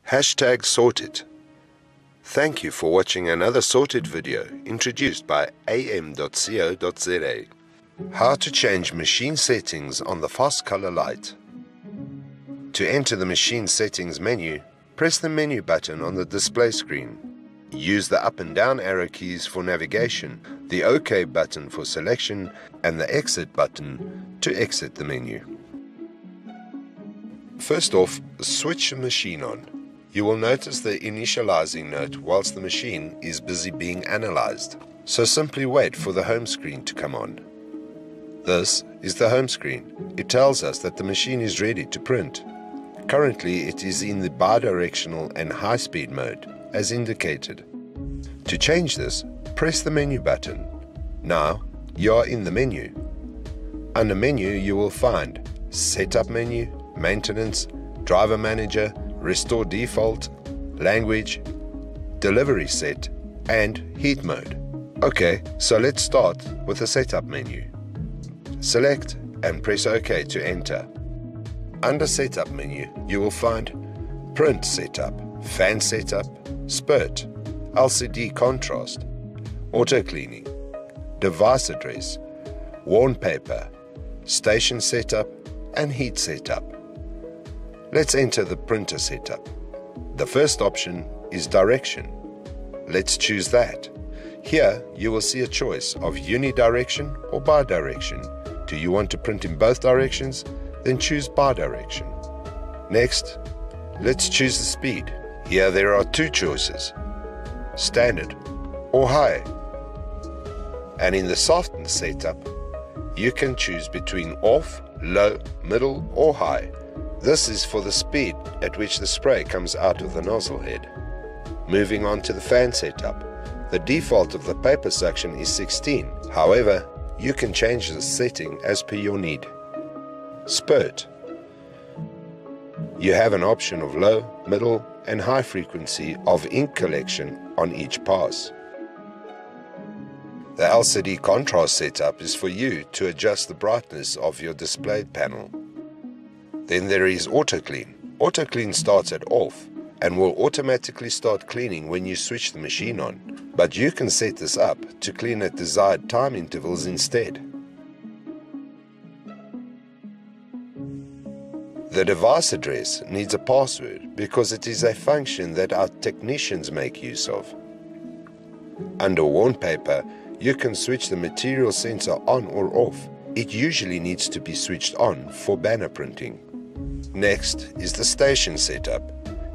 #sorted. Thank you for watching another sorted video introduced by am.co.za. How to change machine settings on the FastCOLOUR Lite. To enter the machine settings menu, press the menu button on the display screen. Use the up and down arrow keys for navigation, the OK button for selection, and the exit button to exit the menu. First off, switch the machine on. You will notice the initializing note whilst the machine is busy being analyzed, so simply wait for the home screen to come on. This is the home screen. It tells us that the machine is ready to print. Currently it is in the bidirectional and high-speed mode, as indicated. To change this, press the menu button. Now you are in the menu. Under Menu you will find Setup menu, Maintenance, Driver Manager, Restore Default, Language, Delivery Set, and Heat Mode. Okay, so let's start with the Setup menu. Select and press OK to enter. Under Setup menu, you will find Print Setup, Fan Setup, Spurt, LCD Contrast, Auto Cleaning, Device Address, Worn Paper, Station Setup, and Heat Setup. Let's enter the printer setup. The first option is Direction. Let's choose that. Here you will see a choice of unidirection or bidirection. Do you want to print in both directions? Then choose bidirection. Next, let's choose the speed. Here there are two choices, standard or high. And in the soften setup, you can choose between off, low, middle or high. This is for the speed at which the spray comes out of the nozzle head. Moving on to the fan setup. The default of the paper suction is 16. However, you can change this setting as per your need. Spurt. You have an option of low, middle and high frequency of ink collection on each pass. The LCD contrast setup is for you to adjust the brightness of your displayed panel. Then there is Auto Clean. Auto Clean starts at off and will automatically start cleaning when you switch the machine on, but you can set this up to clean at desired time intervals instead. The device address needs a password because it is a function that our technicians make use of. Under Worn Paper, you can switch the material sensor on or off. It usually needs to be switched on for banner printing. Next is the station setup.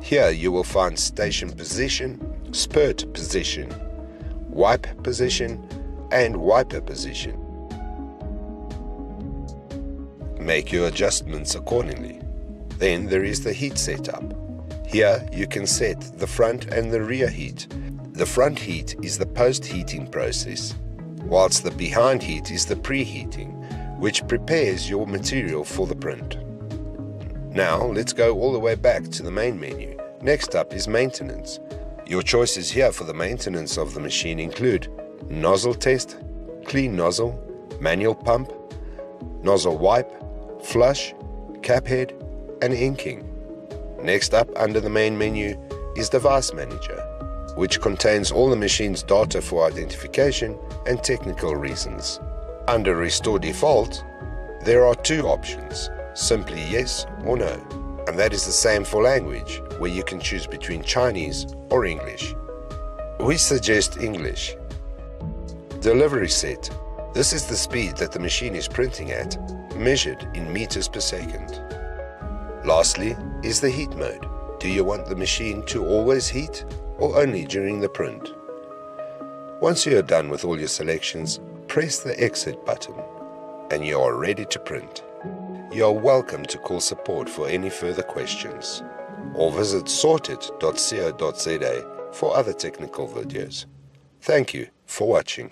Here you will find station position, spurt position, wipe position, and wiper position. Make your adjustments accordingly. Then there is the heat setup. Here you can set the front and the rear heat. The front heat is the post-heating process, whilst the behind heat is the preheating, which prepares your material for the print. Now let's go all the way back to the main menu. Next up is Maintenance. Your choices here for the maintenance of the machine include Nozzle Test, Clean Nozzle, Manual Pump, Nozzle Wipe, Flush, Cap Head, and Inking. Next up under the main menu is Device Manager, which contains all the machine's data for identification and technical reasons. Under Restore Default, there are two options, simply yes or no, and that is the same for language, where you can choose between Chinese or English. We suggest English. Delivery Set. This is the speed that the machine is printing at, measured in meters per second. Lastly is the heat mode. Do you want the machine to always heat or only during the print? Once you are done with all your selections, press the exit button and you are ready to print. You are welcome to call support for any further questions or visit sorted.co.za for other technical videos. Thank you for watching.